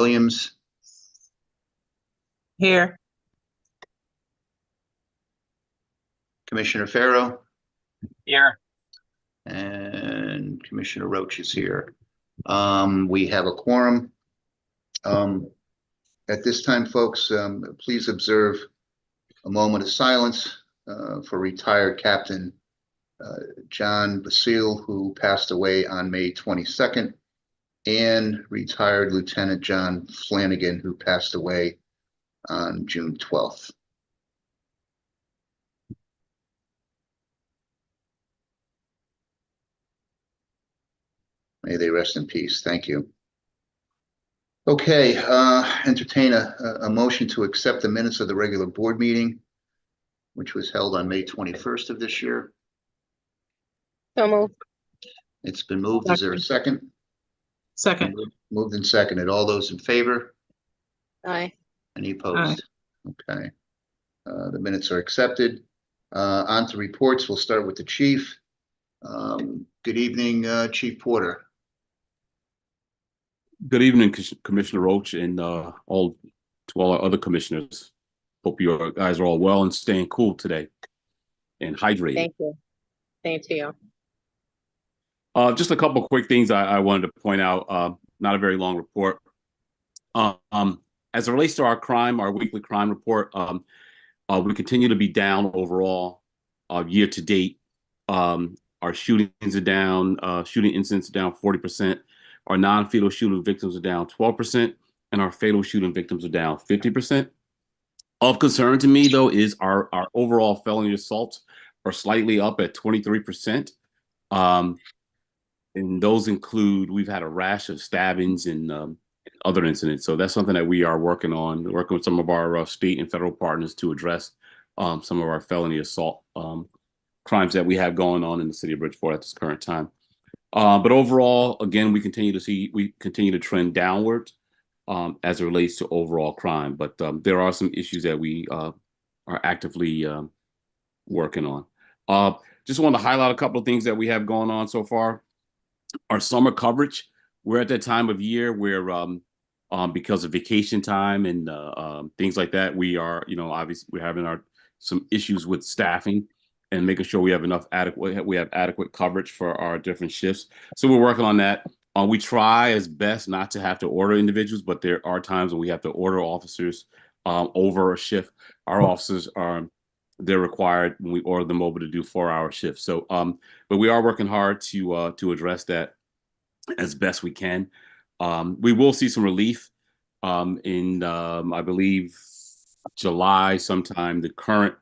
Williams, Here. Commissioner Farrow, Here. and Commissioner Roach is here. We have a quorum. At this time, folks, please observe a moment of silence for retired Captain John Basile, who passed away on May 22nd, and retired Lieutenant John Flanagan, who passed away on June 12th. May they rest in peace. Thank you. Okay, entertain a motion to accept the minutes of the regular board meeting, which was held on May 21st of this year. So moved. It's been moved. Is there a second? Second. Moved and seconded. All those in favor? Aye. Any opposed? Okay. The minutes are accepted. On to reports. We'll start with the chief. Good evening, Chief Porter. Good evening, Commissioner Roach, and all our other commissioners. Hope you guys are all well and staying cool today and hydrated. Thank you. Same to you. Just a couple of quick things I wanted to point out. Not a very long report. As it relates to our weekly crime report, we continue to be down overall year to date. Our shootings are down, shooting incidents are down 40%. Our non-fatal shooting victims are down 12%, and our fatal shooting victims are down 50%. Of concern to me, though, is our overall felony assaults are slightly up at 23%. And those include, we've had a rash of stabbings and other incidents. So that's something that we are working on, working with some of our state and federal partners to address some of our felony assault crimes that we have going on in the city of Bridgeport at this current time. But overall, again, we continue to trend downward as it relates to overall crime. But there are some issues that we are actively working on. Just want to highlight a couple of things that we have going on so far. Our summer coverage, we're at that time of year where because of vacation time and things like that, we are, obviously we're having some issues with staffing and making sure we have adequate coverage for our different shifts. So we're working on that. We try as best not to have to order individuals, but there are times when we have to order officers over a shift. Our officers they're required when we order them over to do 4-hour shifts. So, but we are working hard to address that as best we can. We will see some relief in, I believe, July sometime. The current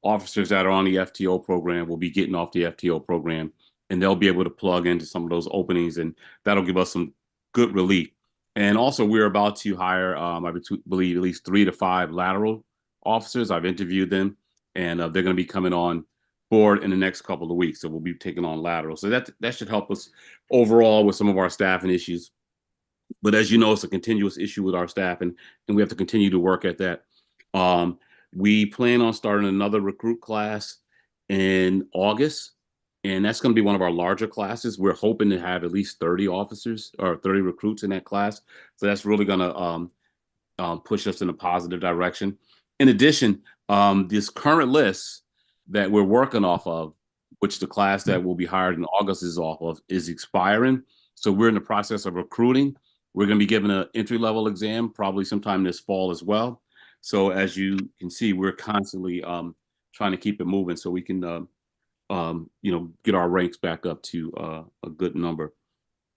officers that are on the FTO program will be getting off the FTO program, and they'll be able to plug into some of those openings, and that'll give us some good relief. And also, we're about to hire, I believe, at least 3 to 5 lateral officers. I've interviewed them, and they're going to be coming on board in the next couple of weeks. So we'll be taking on lateral. So that should help us overall with some of our staffing issues. But as you know, it's a continuous issue with our staff, and we have to continue to work at that. We plan on starting another recruit class in August, and that's going to be one of our larger classes. We're hoping to have at least 30 officers or 30 recruits in that class. So that's really going to push us in a positive direction. In addition, this current list that we're working off of, which the class that will be hired in August is off of, is expiring. So we're in the process of recruiting. We're going to be given an entry-level exam probably sometime this fall as well. So as you can see, we're constantly trying to keep it moving so we can, get our ranks back up to a good number.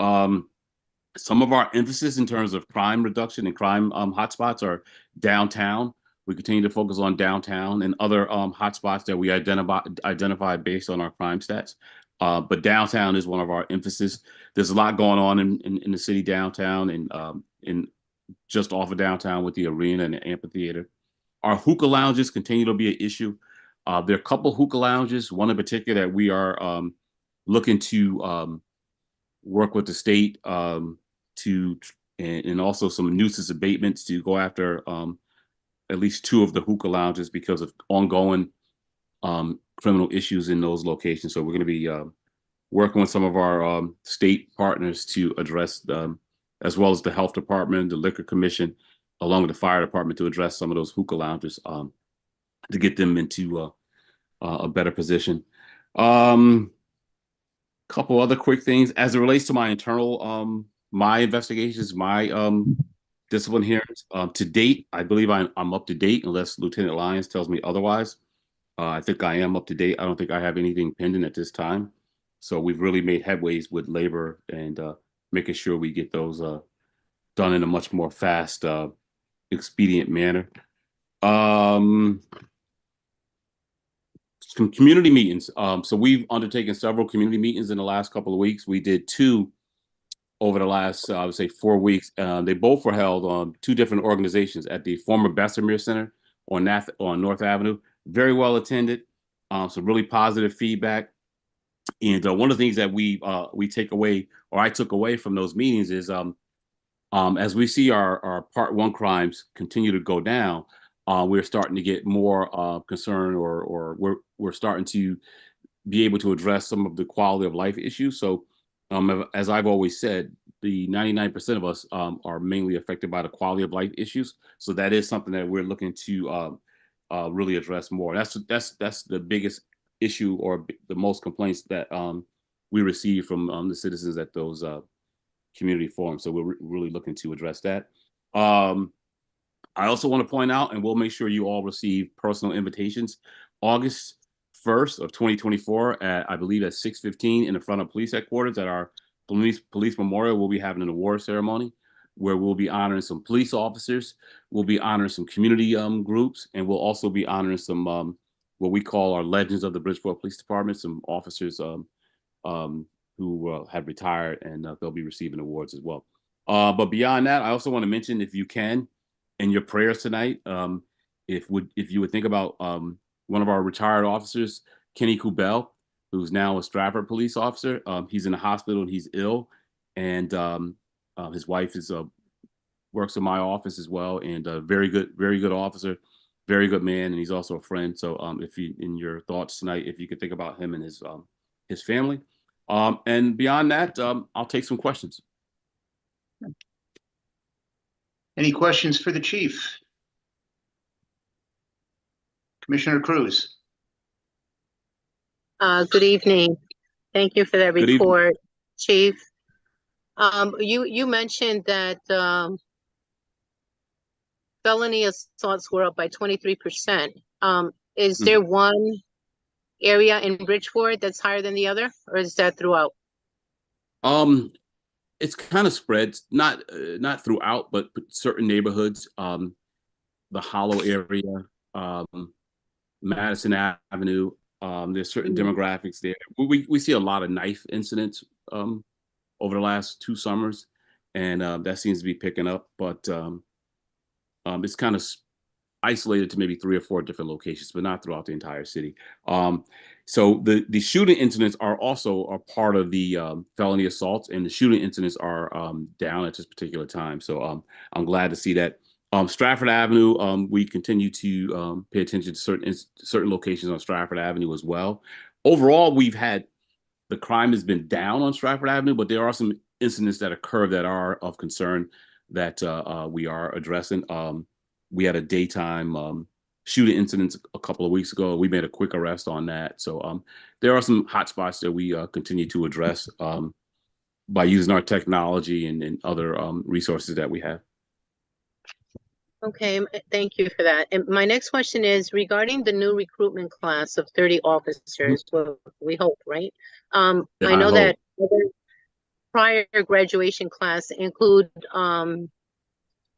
Some of our emphasis in terms of crime reduction and crime hotspots are downtown. We continue to focus on downtown and other hotspots that we identify based on our crime stats. But downtown is one of our emphasis. There's a lot going on in the city downtown and in just off of downtown with the arena and the amphitheater. Our hookah lounges continue to be an issue. There are a couple of hookah lounges, one in particular that we are looking to work with the state and also some nuisance abatements to go after at least 2 of the hookah lounges because of ongoing criminal issues in those locations. So we're going to be working with some of our state partners to address as well as the health department, the liquor commission, along with the fire department to address some of those hookah lounges to get them into a better position. Couple other quick things as it relates to my internal my investigations, my discipline hearings. To date, I believe I'm up to date unless Lieutenant Lyons tells me otherwise. I think I am up to date. I don't think I have anything pending at this time. So we've really made headways with labor and making sure we get those done in a much more fast, expedient manner. Some community meetings. So we've undertaken several community meetings in the last couple of weeks. We did 2 over the last, I would say, 4 weeks. They both were held on 2 different organizations at the former Bessemer Center on North Avenue. Very well attended. Some really positive feedback. And one of the things that we take away, or I took away from those meetings, is as we see our Part 1 crimes continue to go down, we're starting to get more concerned, or we're starting to be able to address some of the quality of life issues. So as I've always said, the 99% of us are mainly affected by the quality of life issues. So that is something that we're looking to really address more. That's the biggest issue, or the most complaints that we receive from the citizens at those community forums. So we're really looking to address that. I also want to point out, and we'll make sure you all receive personal invitations, August 1st of 2024 at, I believe, at 6:15 in the front of police headquarters at our police memorial. We'll be having an award ceremony where we'll be honoring some police officers. We'll be honoring some community groups, and we'll also be honoring some what we call our legends of the Bridgeport Police Department, some officers who have retired, and they'll be receiving awards as well. But beyond that, I also want to mention, if you can, in your prayers tonight, if you would think about one of our retired officers, Kenny Kubel, who's now a Stratford police officer. He's in the hospital and he's ill, and his wife works in my office as well, and very good officer, very good man, and he's also a friend. So if you, in your thoughts tonight, if you could think about him and his family, and beyond that, I'll take some questions. Any questions for the chief? Commissioner Cruz. Good evening. Thank you for that Good evening. report, Chief. You mentioned that felony assaults were up by 23%. Is there one area in Bridgeport that's higher than the other, or is that throughout? It's kind of spread, not throughout, but certain neighborhoods, the Hollow area, Madison Avenue. There's certain demographics there. We see a lot of knife incidents over the last 2 summers, and that seems to be picking up. But it's kind of isolated to maybe 3 or 4 different locations, but not throughout the entire city. So the shooting incidents are also a part of the felony assaults, and the shooting incidents are down at this particular time. So I'm glad to see that. Stratford Avenue, we continue to pay attention to certain locations on Stratford Avenue as well. Overall, the crime has been down on Stratford Avenue, but there are some incidents that occur that are of concern that we are addressing. We had a daytime shooting incident a couple of weeks ago. We made a quick arrest on that. So there are some hot spots that we continue to address by using our technology and other resources that we have. Okay, thank you for that. And my next question is regarding the new recruitment class of 30 officers. Well, we hope, right? Yeah, I know hope. that other prior graduation class include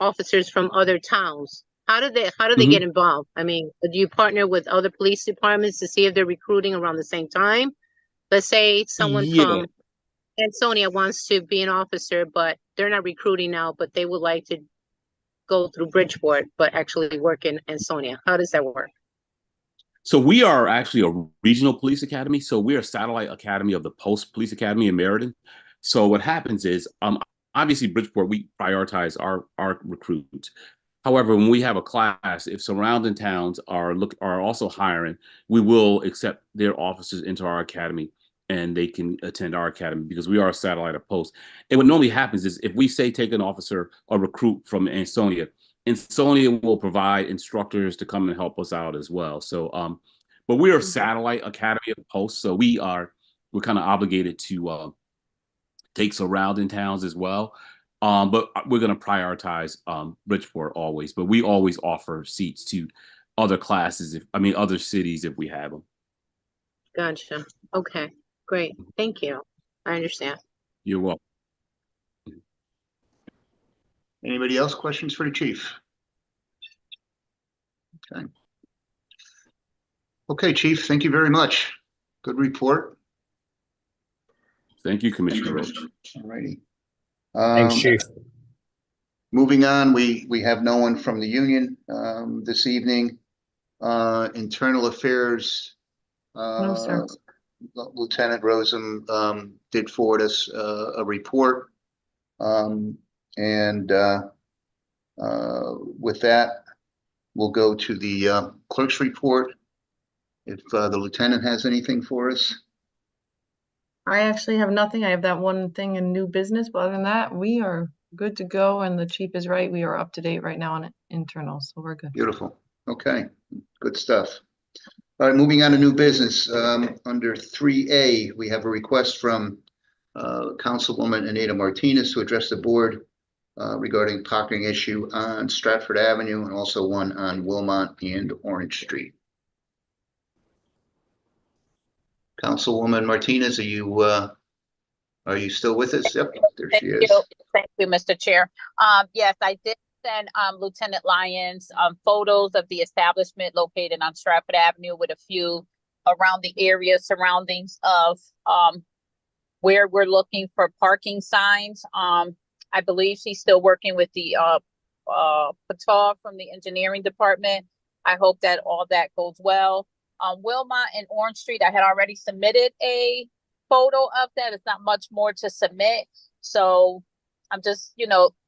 officers from other towns. How do they get involved? I mean, do you partner with other police departments to see if they're recruiting around the same time? Let's say someone from Ansonia wants to be an officer, but they're not recruiting now, but they would like to go through Bridgeport, but actually work in Ansonia. How does that work? So we are actually a regional police academy. So we're a satellite academy of the Post Police Academy in Meriden. So what happens is, obviously Bridgeport, we prioritize our recruits. However, when we have a class, if surrounding towns are also hiring, we will accept their officers into our academy. and they can attend our academy because we are a satellite of post. And what normally happens is if we say take an officer or recruit from Ansonia, Ansonia will provide instructors to come and help us out as well. So, but we are a satellite academy of post, so we're kind of obligated to take surrounding towns as well. But we're going to prioritize Bridgeport always. But we always offer seats to other classes, other cities if we have them. Gotcha. Okay, great. Thank you. I understand. You're welcome. Anybody else? Questions for the chief? Okay. Okay, Chief, thank you very much. Good report. Thank you, Commissioner Roach. All righty. Thanks, Chief. Moving on, we have no one from the union this evening. Internal Affairs. No, sir. Lieutenant Rosem did forward us a report. With that, we'll go to the clerk's report. If the lieutenant has anything for us. I actually have nothing. I have that one thing in new business, but other than that, we are good to go. And the chief is right. We are up to date right now on internals, so we're good. Beautiful. Okay, good stuff. All right, moving on to new business. Under 3A, we have a request from Councilwoman Anita Martinez to address the board regarding parking issue on Stratford Avenue and also one on Wilmot and Orange Street. Councilwoman Martinez, are you still with us? Yep, there she is. Thank you, Mr. Chair. Yes, I did send Lieutenant Lyons photos of the establishment located on Stratford Avenue with a few around the area surroundings of where we're looking for parking signs. I believe she's still working with the Patal from the engineering department. I hope that all that goes well. Wilmot and Orange Street, I had already submitted a photo of that. It's not much more to submit. So I'm just,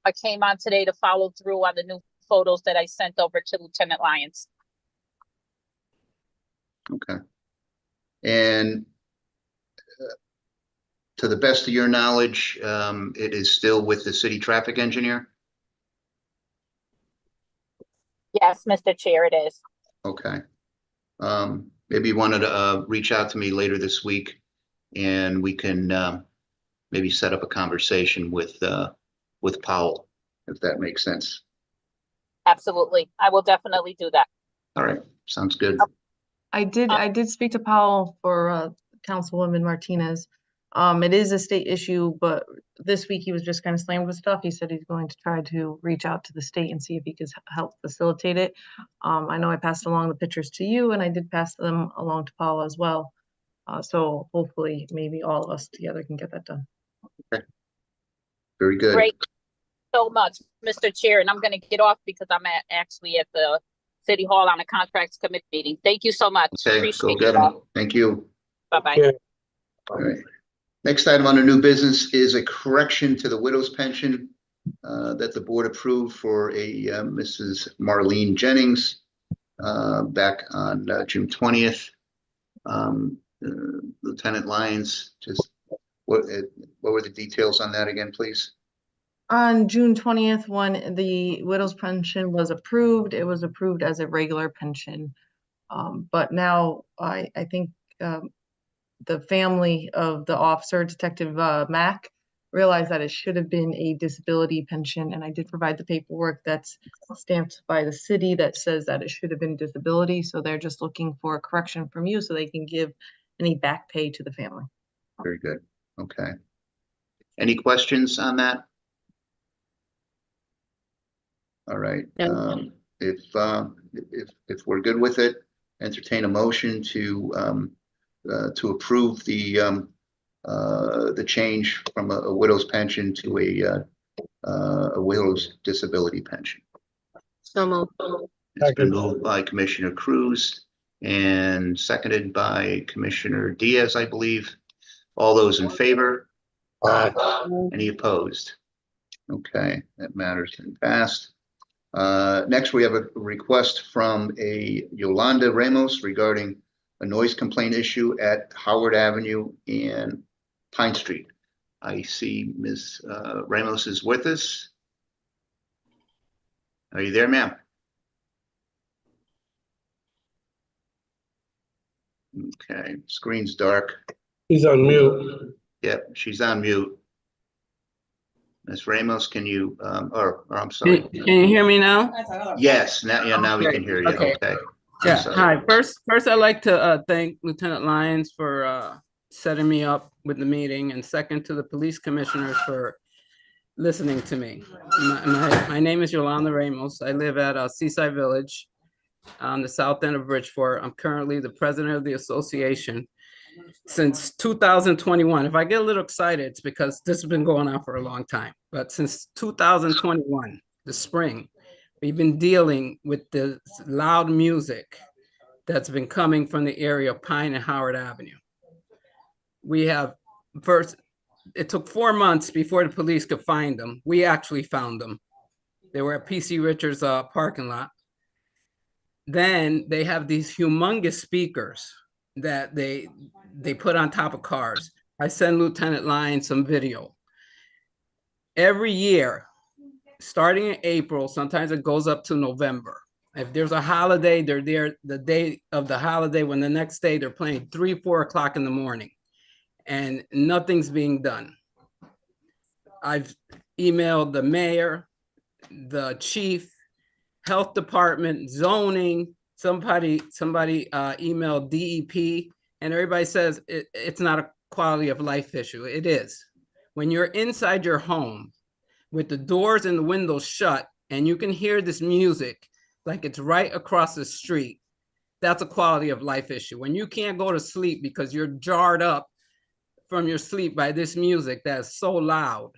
I came on today to follow through on the new photos that I sent over to Lieutenant Lyons. Okay. And to the best of your knowledge, it is still with the city traffic engineer? Yes, Mr. Chair, it is. Okay. Maybe you wanted to reach out to me later this week and we can maybe set up a conversation with Powell, if that makes sense. Absolutely. I will definitely do that. All right. Sounds good. I did speak to Powell for Councilwoman Martinez. It is a state issue, but this week he was just kind of slammed with stuff. He said he's going to try to reach out to the state and see if he could help facilitate it. I know I passed along the pictures to you and I did pass them along to Paula as well. So hopefully maybe all of us together can get that done. Okay. Very good. Great. So much, Mr. Chair, and I'm going to get off because I'm actually at the City Hall on a contracts committee meeting. Thank you so much. Okay, Appreciate go get them. Thank you. Bye-bye. Yeah. All right. Next item under new business is a correction to the widow's pension that the board approved for a Mrs. Marlene Jennings back on June 20th. Lieutenant Lyons, just what were the details on that again, please? On June 20th, when the widow's pension was approved, it was approved as a regular pension. But now I think the family of the officer, Detective Mack, realized that it should have been a disability pension. And I did provide the paperwork that's stamped by the city that says that it should have been disability. So they're just looking for a correction from you so they can give any back pay to the family. Very good. Okay. Any questions on that? All right. If we're good with it, entertain a motion to approve the change from a widow's pension to a widow's disability pension. So moved. It's been moved by Commissioner Cruz and seconded by Commissioner Diaz, I believe. All those in favor? Any opposed? Okay, that matter's been passed. Next, we have a request from a Yolanda Ramos regarding a noise complaint issue at Howard Avenue and Pine Street. I see Ms. Ramos is with us. Are you there, ma'am? Okay, screen's dark. He's on mute. Yep, she's on mute. Ms. Ramos, can you, or I'm sorry. Can you hear me now? Yes, now, yeah, now we can hear you. Okay. Okay. I'm Yeah. sorry. Hi. First, I'd like to thank Lieutenant Lyons for setting me up with the meeting, and second to the police commissioners for listening to me. My name is Yolanda Ramos. I live at Seaside Village on the south end of Bridgeport. I'm currently the president of the association since 2021. If I get a little excited, it's because this has been going on for a long time. But since 2021, the spring, we've been dealing with the loud music that's been coming from the area of Pine and Howard Avenue. We have first, it took 4 months before the police could find them. We actually found them. They were at PC Richards parking lot. Then they have these humongous speakers that they put on top of cars. I send Lieutenant Lyons some video. Every year, starting in April, sometimes it goes up to November. If there's a holiday, they're there the day of the holiday, when the next day they're playing 3, 4 o'clock in the morning and nothing's being done. I've emailed the mayor, the chief, health department, zoning, somebody emailed DEP, and everybody says it's not a quality of life issue. It is. When you're inside your home with the doors and the windows shut and you can hear this music like it's right across the street, that's a quality of life issue. When you can't go to sleep because you're jarred up from your sleep by this music that's so loud,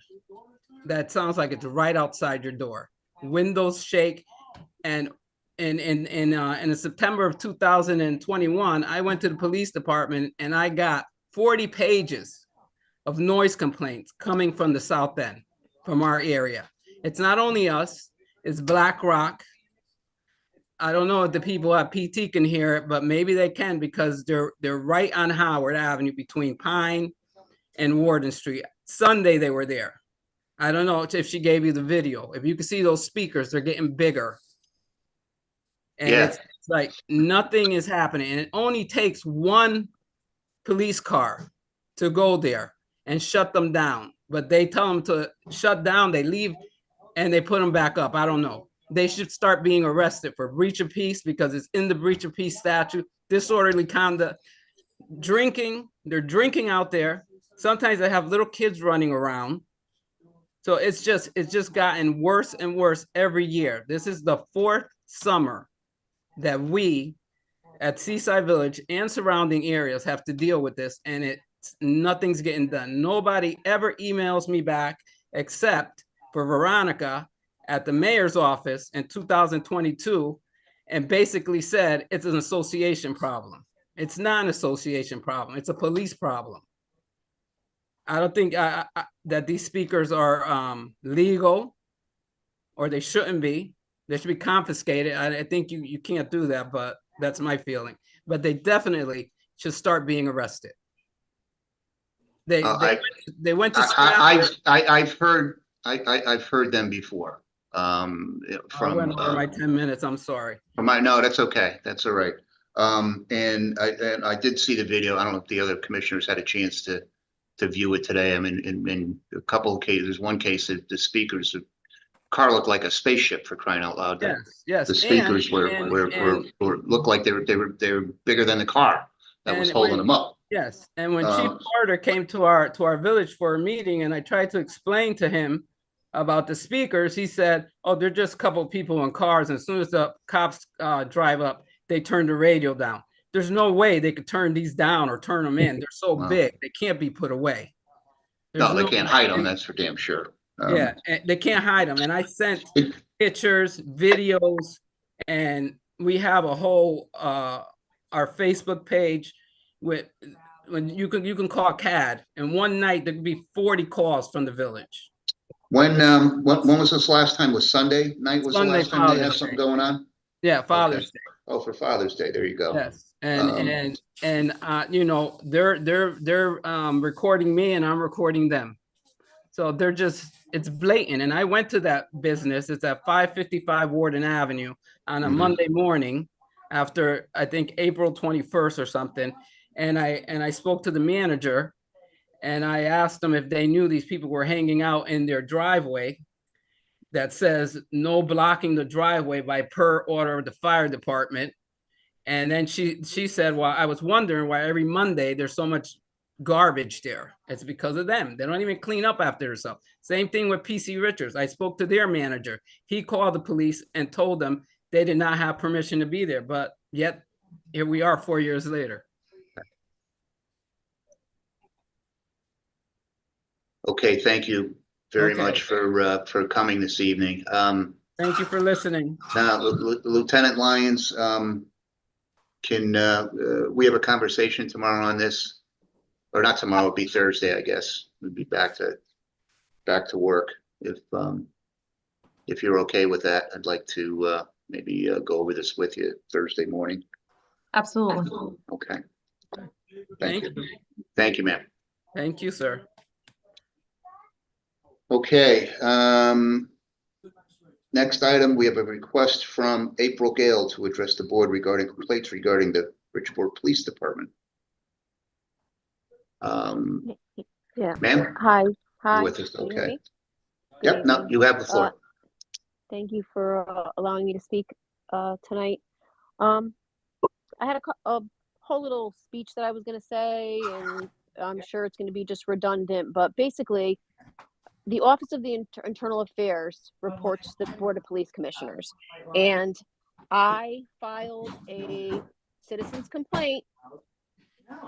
that sounds like it's right outside your door. Windows shake. And in the September of 2021, I went to the police department and I got 40 pages of noise complaints coming from the South End, from our area. It's not only us, it's Black Rock. I don't know if the people at PT can hear it, but maybe they can, because they're right on Howard Avenue between Pine and Warden Street. Sunday they were there. I don't know if she gave you the video. If you can see those speakers, they're getting bigger. And Yeah. it's like nothing is happening. And it only takes one police car to go there and shut them down. But they tell them to shut down, they leave, and they put them back up. I don't know. They should start being arrested for breach of peace, because it's in the breach of peace statute. Disorderly conduct, drinking, they're drinking out there. Sometimes they have little kids running around. So it's just gotten worse and worse every year. This is the 4th summer that we at Seaside Village and surrounding areas have to deal with this, and nothing's getting done. Nobody ever emails me back except for Veronica at the mayor's office in 2022, and basically said it's an association problem. It's not an association problem. It's a police problem. I don't think that these speakers are legal, or they shouldn't be. They should be confiscated. I think you can't do that, but that's my feeling. But they definitely should start being arrested. They went to I've heard them before. I went over my 10 minutes. I'm sorry. No, that's okay. That's all right. And I did see the video. I don't know if the other commissioners had a chance to view it today. I mean, in a couple of cases, one case, the speakers, the car looked like a spaceship, for crying out loud. Yes. The speakers looked like they were bigger than the car that was holding them up. Yes, and when Chief Carter came to our village for a meeting, and I tried to explain to him about the speakers, he said, "Oh, they're just a couple of people in cars, and as soon as the cops drive up, they turn the radio down." There's no way they could turn these down or turn them in. They're so big, they can't be put away. No, they can't hide them. That's for damn sure. Yeah, they can't hide them. And I sent pictures, videos, and we have a whole our Facebook page with when you can call CAD, and one night there could be 40 calls from the village. When was this last time? Was Sunday night? Was Sunday, the last time they had Father's something Day. going on? Yeah, Father's Day. Oh, for Father's Day. There you go. Yes, And you know, they're recording me and I'm recording them. So they're just, it's blatant. And I went to that business. It's at 555 Warden Avenue on a Monday morning after, I think, April 21st or something. And I spoke to the manager and I asked them if they knew these people were hanging out in their driveway that says no blocking the driveway by per order of the fire department. And then she said, well, I was wondering why every Monday there's so much garbage there. It's because of them. They don't even clean up after themselves. Same thing with PC Richards. I spoke to their manager. He called the police and told them they did not have permission to be there. But yet here we are 4 years later. Okay, thank you very much for coming this evening. Thank you for listening. Now, Lieutenant Lyons, can we have a conversation tomorrow on this? Or not tomorrow, it'd be Thursday, I guess. We'd be back to work. If you're okay with that, I'd like to maybe go over this with you Thursday morning. Absolutely. Okay. Thank you. Thank you, ma'am. Thank you, sir. Okay. Next item, we have a request from April Gale to address the board regarding complaints regarding the Bridgeport Police Department. Yeah. Ma'am? Hi. With us, Can you hear okay. me? Yep, no, you have the floor. Thank you for allowing me to speak tonight. I had a whole little speech that I was going to say, and I'm sure it's going to be just redundant, but basically, the Office of the Internal Affairs reports to the Board of Police Commissioners, and I filed a citizen's complaint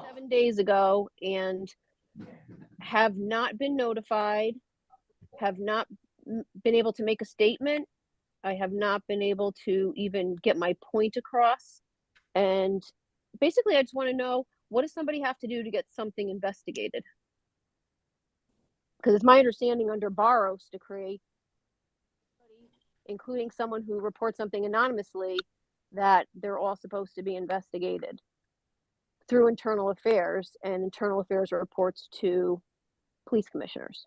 7 days ago and have not been notified, have not been able to make a statement. I have not been able to even get my point across. And basically, I just want to know, what does somebody have to do to get something investigated? Because it's my understanding under Barros to create, including someone who reports something anonymously, that they're all supposed to be investigated through Internal Affairs, and Internal Affairs reports to police commissioners.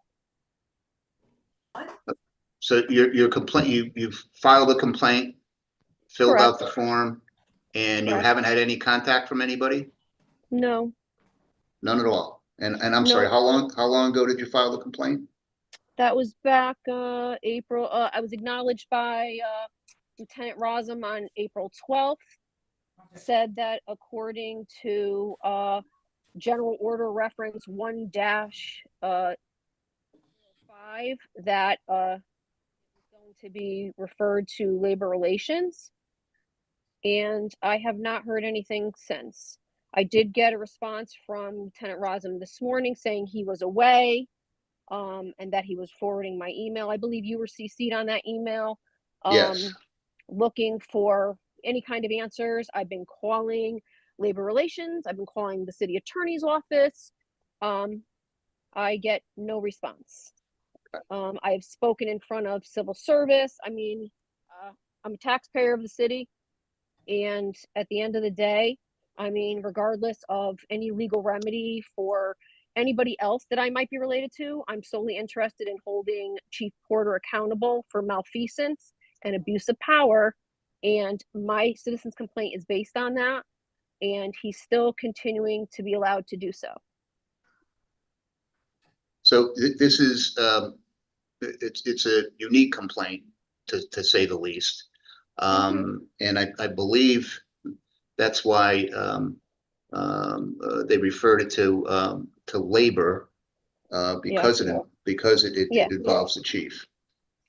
So your complaint, you've filed a complaint, filled out Correct. the form, and you Correct. haven't had any contact from anybody? No. None at all. And I'm No. sorry, how long ago did you file the complaint? That was back April. I was acknowledged by Lieutenant Rosum on April 12th. Said that according to General Order Reference 1-5, that was going to be referred to Labor Relations, and I have not heard anything since. I did get a response from Lieutenant Rosum this morning saying he was away, and that he was forwarding my email. I believe you were CC'd on that email. Yes. Looking for any kind of answers. I've been calling Labor Relations. I've been calling the city attorney's office. I get no response. I've spoken in front of civil service. I mean, I'm a taxpayer of the city. And at the end of the day, I mean, regardless of any legal remedy for anybody else that I might be related to, I'm solely interested in holding Chief Porter accountable for malfeasance and abuse of power. And my citizen's complaint is based on that. And he's still continuing to be allowed to do so. So this is, it's a unique complaint, to say the least. And I believe that's why they referred it to labor because it involves the chief.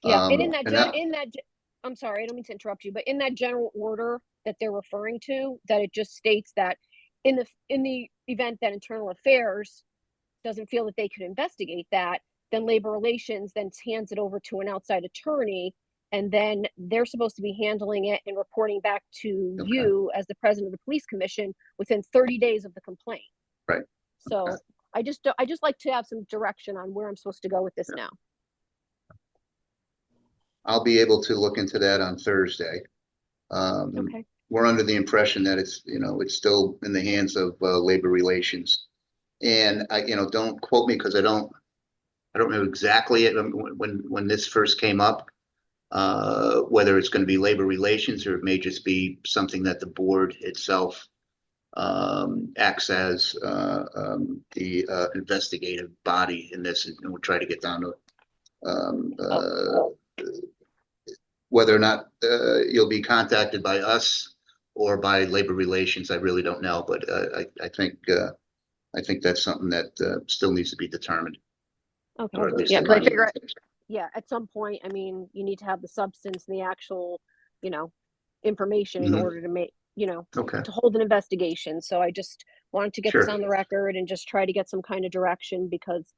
Yeah, and I'm sorry, I don't mean to interrupt you, but in that general order that they're referring to, that it just states that in the event that Internal Affairs doesn't feel that they could investigate that, then Labor Relations then hands it over to an outside attorney, and then they're supposed to be handling it and reporting back to you as the president of the police commission within 30 days of the complaint. Right. So I just like to have some direction on where I'm supposed to go with this now. I'll be able to look into that on Thursday. Okay. we're under the impression that it's, it's still in the hands of labor relations. And don't quote me because I don't know exactly when this first came up, whether it's going to be labor relations or it may just be something that the board itself acts as the investigative body in this, and we'll try to get down to whether or not you'll be contacted by us or by labor relations. I really don't know, but I think that's something that still needs to be determined. Okay, Or at least yeah, in but I my figure, view. yeah, at some point, I mean, you need to have the substance and the actual, information in Mhm. order to make, Okay, to hold an investigation. So I just wanted to get this Sure. on the record and just try to get some kind of direction because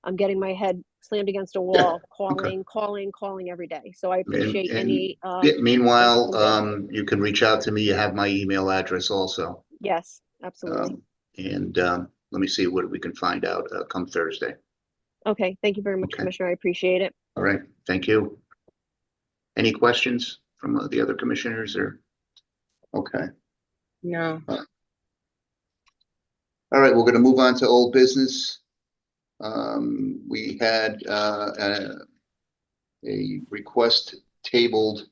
I'm getting my head slammed against a wall, calling every day. So I appreciate and any, meanwhile, input. you can reach out to me. You have my email address also. Yes, absolutely. And let me see what we can find out come Thursday. Okay, thank you very much, Okay. Commissioner. I appreciate it. All right, thank you. Any questions from the other commissioners or? Okay. No. All right, we're going to move on to old business. We had a request tabled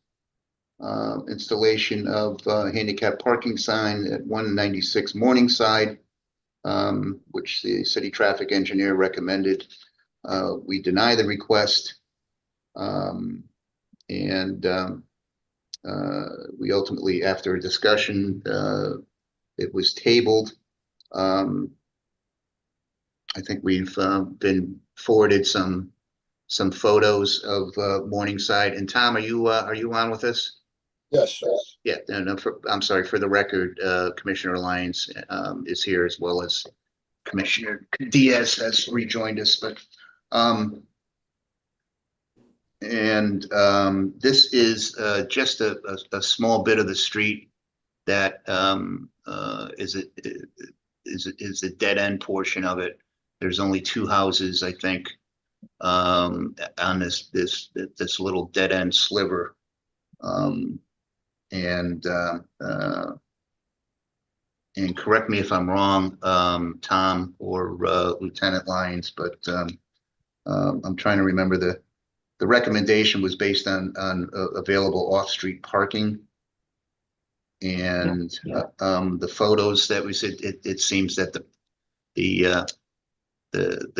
installation of handicap parking sign at 196 Morningside, which the city traffic engineer recommended. We deny the request. We ultimately, after a discussion, it was tabled. I think we've been forwarded some photos of Morningside. And Tom, are you on with us? Yes. Yeah, no, I'm sorry, for the record, Commissioner Lyons is here as well as Commissioner Diaz has rejoined us, but this is just a small bit of the street that is a dead end portion of it. There's only two houses, I think, on this little dead end sliver. And correct me if I'm wrong, Tom or Lieutenant Lyons, but I'm trying to remember the recommendation was based on available off-street parking. And the photos that we said, it seems that the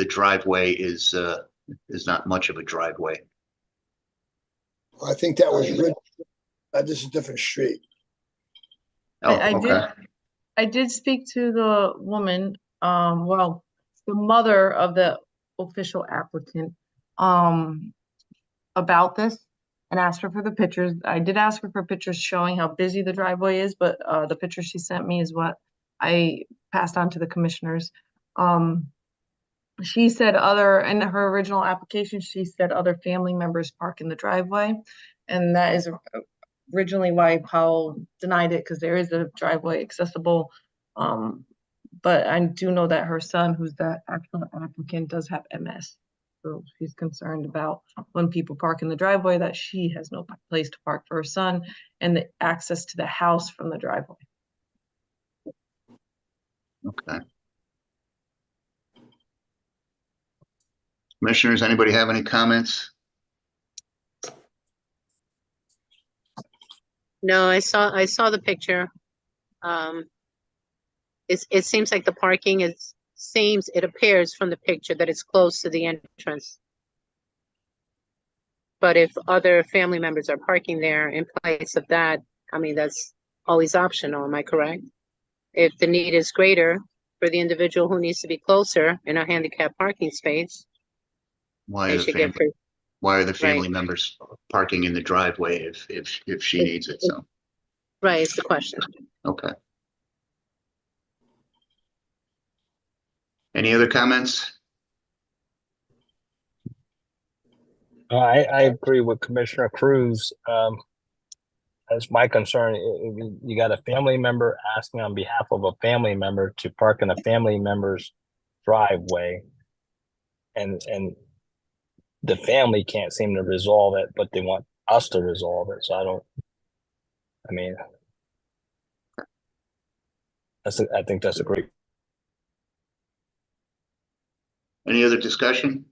driveway is not much of a driveway. I think that was Ridge. This is a different street. Oh, I did. okay. I did speak to the woman, well, the mother of the official applicant, about this and asked her for the pictures. I did ask her for pictures showing how busy the driveway is, but the picture she sent me is what I passed on to the commissioners. She said in her original application, she said other family members park in the driveway. And that is originally why Powell denied it, because there is a driveway accessible. But I do know that her son, who's the actual applicant, does have MS. So she's concerned about when people park in the driveway that she has no place to park for her son and the access to the house from the driveway. Okay. Commissioners, anybody have any comments? No, I saw the picture. It seems like the parking it appears from the picture that it's close to the entrance. But if other family members are parking there in place of that, I mean, that's always optional, am I correct? If the need is greater for the individual who needs to be closer in a handicap parking space, Why they are should get free. the family members parking in the driveway if she needs it? So, Right, is the question. okay. Any other comments? I agree with Commissioner Cruz. That's my concern. You got a family member asking on behalf of a family member to park in a family member's driveway, and the family can't seem to resolve it, but they want us to resolve it. So I think that's a great. Any other discussion?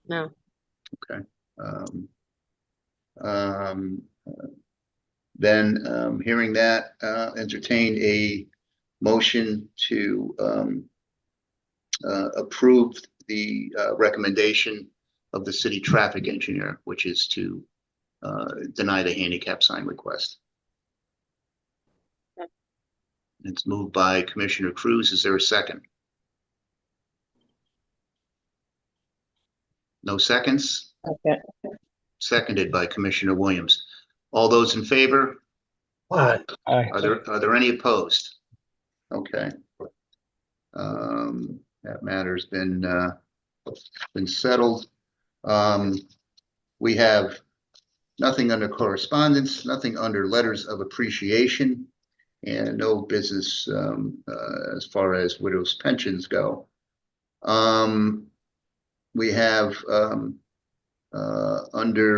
No. Okay. Then hearing that, entertain a motion to approve the recommendation of the city traffic engineer, which is to deny the handicap sign request. It's moved by Commissioner Cruz. Is there a second? No seconds? Okay. Seconded by Commissioner Williams. All those in favor? Aye. Are there any opposed? Okay. That matter's been settled. We have nothing under correspondence, nothing under letters of appreciation, and no business as far as widows' pensions go. We have under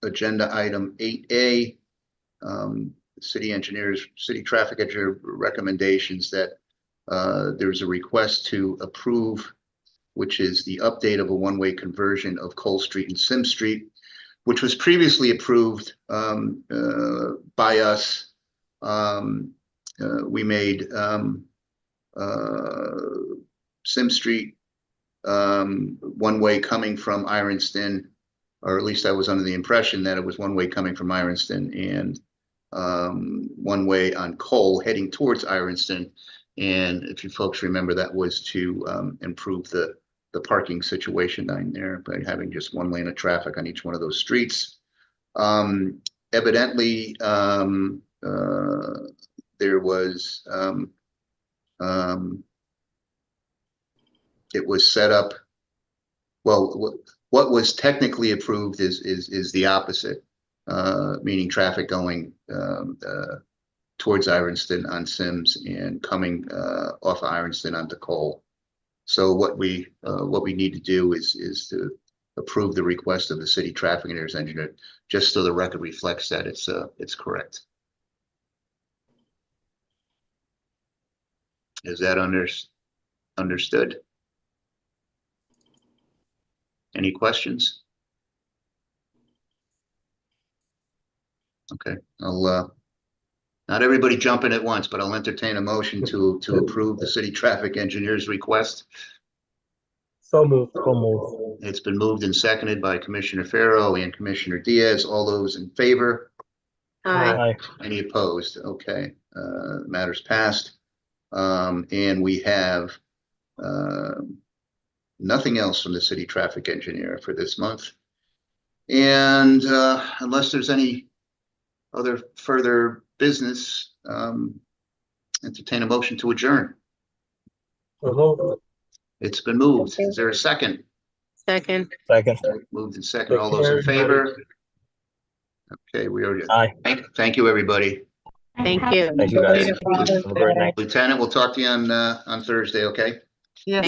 agenda item 8A, city traffic engineer recommendations that there's a request to approve, which is the update of a one-way conversion of Cole Street and Sim Street, which was previously approved by us. We made Sim Street one way coming from Ironston, or at least I was under the impression that it was one way coming from Ironston, and one way on Cole heading towards Ironston. And if you folks remember, that was to improve the parking situation down there by having just one lane of traffic on each one of those streets. Evidently, there was it was set up. Well, what was technically approved is the opposite, meaning traffic going towards Ironston on Sims and coming off of Ironston onto Cole. So what we need to do is to approve the request of the city traffic engineer, just so the record reflects that it's correct. Is that understood? Any questions? Okay, I'll not everybody jump in at once, but I'll entertain a motion to approve the city traffic engineer's request. So moved. So moved. It's been moved and seconded by Commissioner Farrow and Commissioner Diaz. All those in favor? Aye. Any opposed? Okay, matters passed. And we have nothing else from the city traffic engineer for this month. And unless there's any other further business, entertain a motion to adjourn. It's been moved. Is there a second? Second. Second. Moved and second. All those in favor? Okay, we already. Aye. Thank you, everybody. Thank you. Thank you, guys. Have a great night. Lieutenant, we'll talk to you on Thursday, okay? Yes.